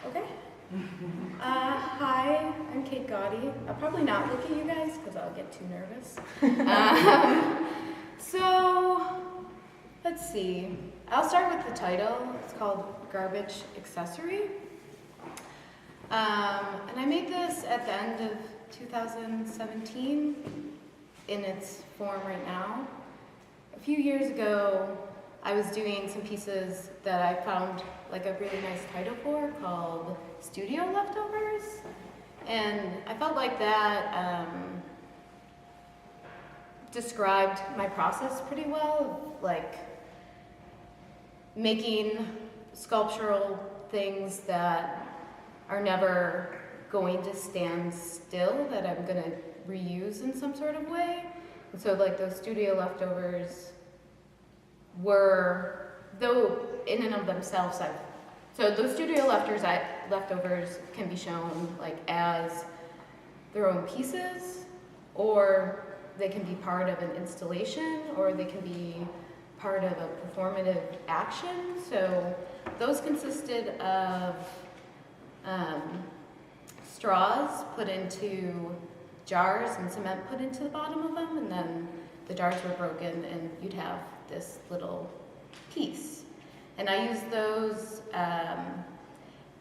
Okay. Hi, I'm Kate Gaudy. I'll probably not look at you guys because I'll get too nervous. So, let's see. I'll start with the title. It's called Garbage Accessory. And I made this at the end of 2017 in its form right now. A few years ago, I was doing some pieces that I found like a really nice title for called Studio Leftovers. And I felt like that described my process pretty well, like making sculptural things that are never going to stand still, that I'm going to reuse in some sort of way. And so like those studio leftovers were, though in and of themselves, so those studio leftovers can be shown like as their own pieces, or they can be part of an installation, or they can be part of a performative action. So those consisted of straws put into jars and cement put into the bottom of them, and then the jars were broken and you'd have this little piece. And I used those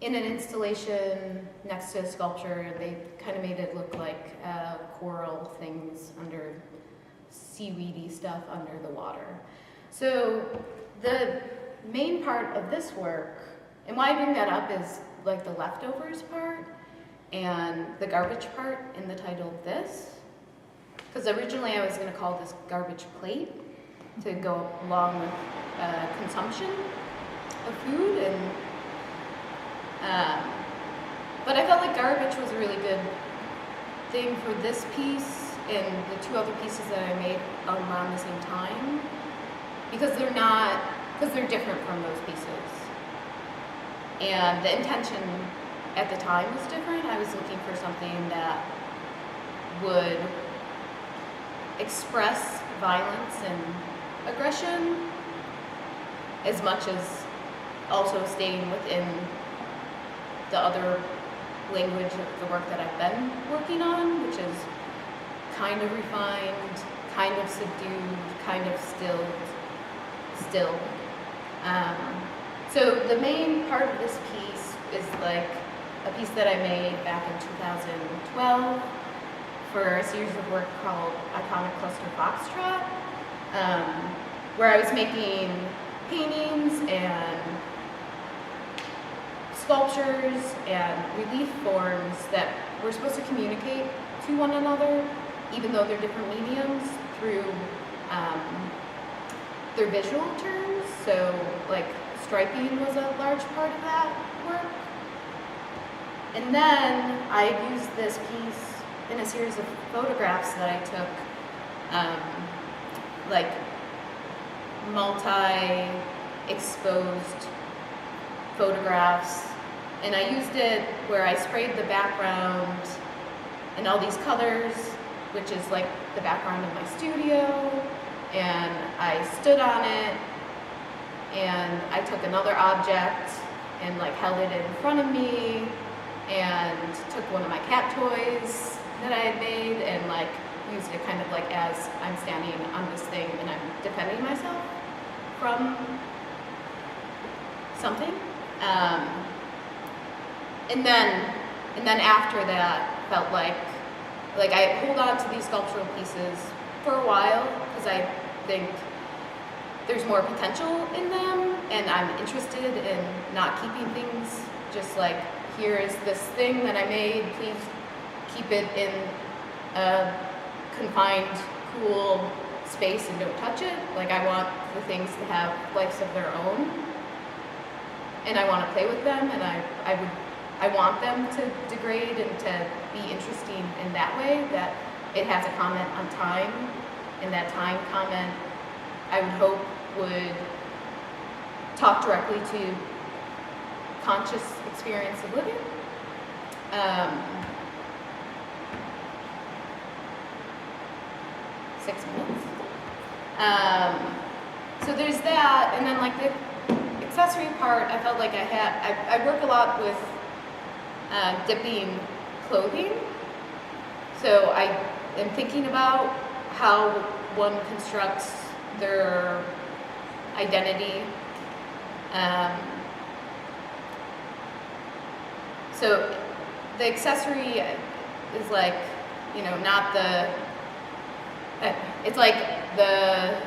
in an installation next to a sculpture, and they kind of made it look like coral things under seaweedy stuff under the water. So the main part of this work, and why I bring that up is like the leftovers part and the garbage part in the title of this. Because originally I was going to call this garbage plate to go along with consumption of food, and but I felt like garbage was a really good thing for this piece and the two other pieces that I made around the same time, because they're different from those pieces. And the intention at the time was different. I was looking for something that would express violence and aggression as much as also staying within the other language of the work that I've been working on, which is kind of refined, kind of subdued, kind of still. So the main part of this piece is like a piece that I made back in 2012 for a series of work called Iconic Cluster Foxtrot, where I was making paintings and sculptures and relief forms that were supposed to communicate to one another, even though they're different mediums, through their visual terms. So like striping was a large part of that work. And then I used this piece in a series of photographs that I took, like multi-exposed photographs, and I used it where I sprayed the background in all these colors, which is like the background of my studio, and I stood on it, and I took another object and like held it in front of me, and took one of my cat toys that I had made and like used it kind of like as I'm standing on this thing and I'm defending myself from something. And then after that felt like I hold on to these sculptural pieces for a while because I think there's more potential in them, and I'm interested in not keeping things just like, here is this thing that I made, please keep it in a confined, cool space and don't touch it. Like, I want the things to have lives of their own, and I want to play with them, and I want them to degrade and to be interesting in that way, that it has a comment on time, and that time comment, I would hope, would talk directly to conscious experience of living. 6 minutes. So there's that, and then like the accessory part, I felt like I work a lot with dipping clothing. So I am thinking about how one constructs their identity. So the accessory is like, not the, it's like the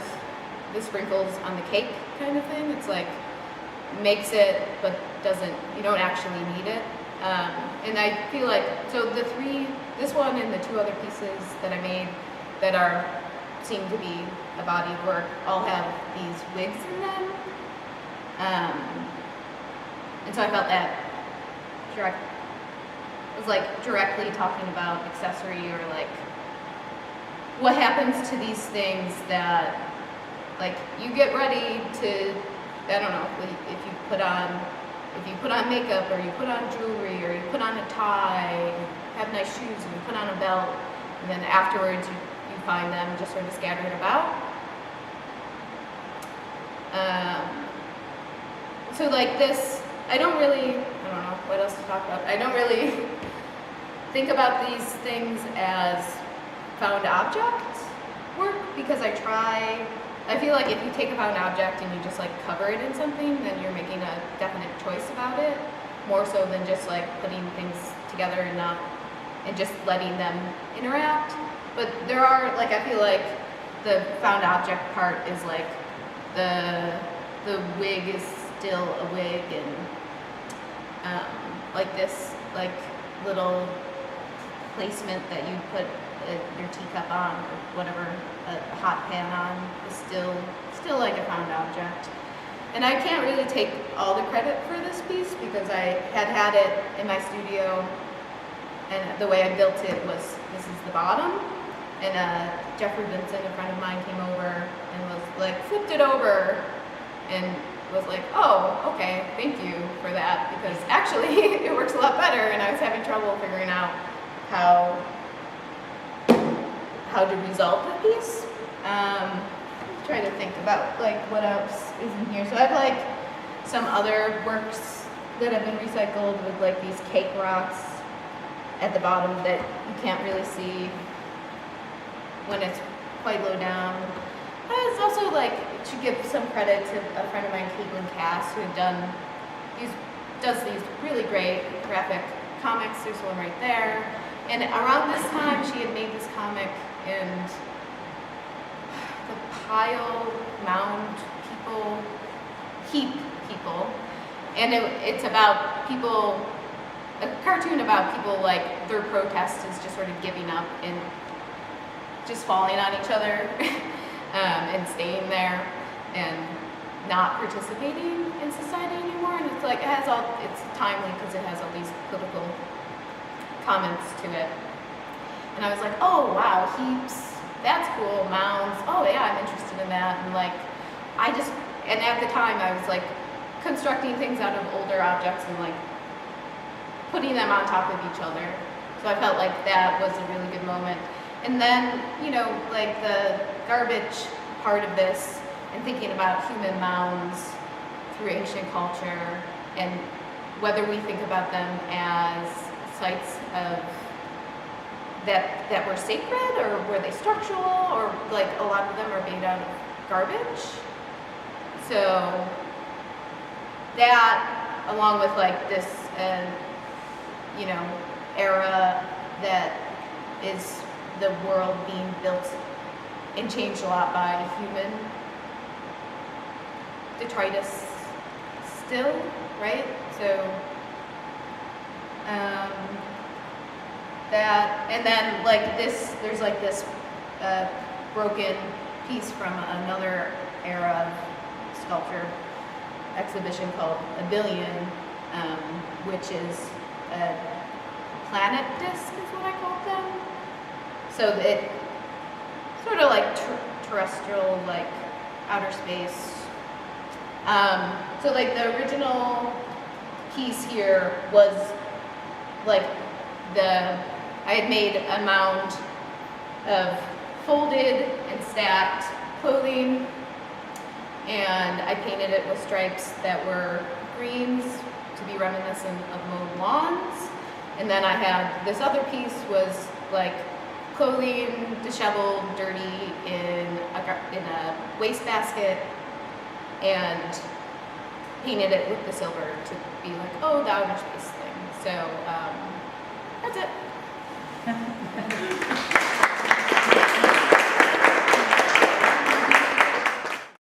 sprinkles on the cake kind of thing. It's like, makes it, but you don't actually need it. And I feel like, so this one and the two other pieces that I made that seem to be embodied work all have these wigs in them. And so I felt that was like directly talking about accessory, or like what happens to these things that, like, you get ready to, I don't know, if you put on makeup, or you put on jewelry, or you put on a tie, have nice shoes, and you put on a belt, and then afterwards you find them just sort of scattered about. So like this, I don't know what else to talk about. I don't really think about these things as found object work, because I feel like if you take a found object and you just like cover it in something, then you're making a definite choice about it, more so than just like putting things together and just letting them interact. But there are, like, I feel like the found object part is like the wig is still a wig, and like this like little placement that you put your teacup on, or whatever, a hot pan on, is still like a found object. And I can't really take all the credit for this piece, because I had it in my studio, and the way I built it was, this is the bottom, and Jeffrey Vincent, a friend of mine, came over and was like, flipped it over, and was like, oh, okay, thank you for that, because actually it works a lot better, and I was having trouble figuring out how to resolve the piece. Try to think about like what else is in here. So I have like some other works that have been recycled with like these cake rocks at the bottom that you can't really see when it's quite low down. It's also like, to give some credit to a friend of mine, Caitlin Cass, who does these really great graphic comics. There's one right there. And around this time, she had made this comic, and the heap people, and it's about people, a cartoon about people, like, their protest is just sort of giving up and just falling on each other and staying there and not participating in society anymore. And it's like, it's timely because it has all these political comments to it. And I was like, oh wow, heaps, that's cool, mounds, oh yeah, I'm interested in that. And like, and at the time I was like constructing things out of older objects and like putting them on top of each other. So I felt like that was a really good moment. And then, like the garbage part of this, and thinking about human mounds through ancient culture, and whether we think about them as sites of that were sacred, or were they structural, or like a lot of them are made out of garbage. So that, along with like this, era that is the world being built and changed a lot by human detritus still, right? So that, and then like this, there's like this broken piece from another era of sculpture exhibition called A Billion, which is a planet disc is what I called them. So it sort of like terrestrial, like outer space. So like the original piece here was like I had made a mound of folded and stacked clothing, and I painted it with stripes that were greens to be reminiscent of mowed lawns. And then I had this other piece was like clothing disheveled, dirty in a wastebasket, and painted it with the silver to be like, oh, the outer space thing. So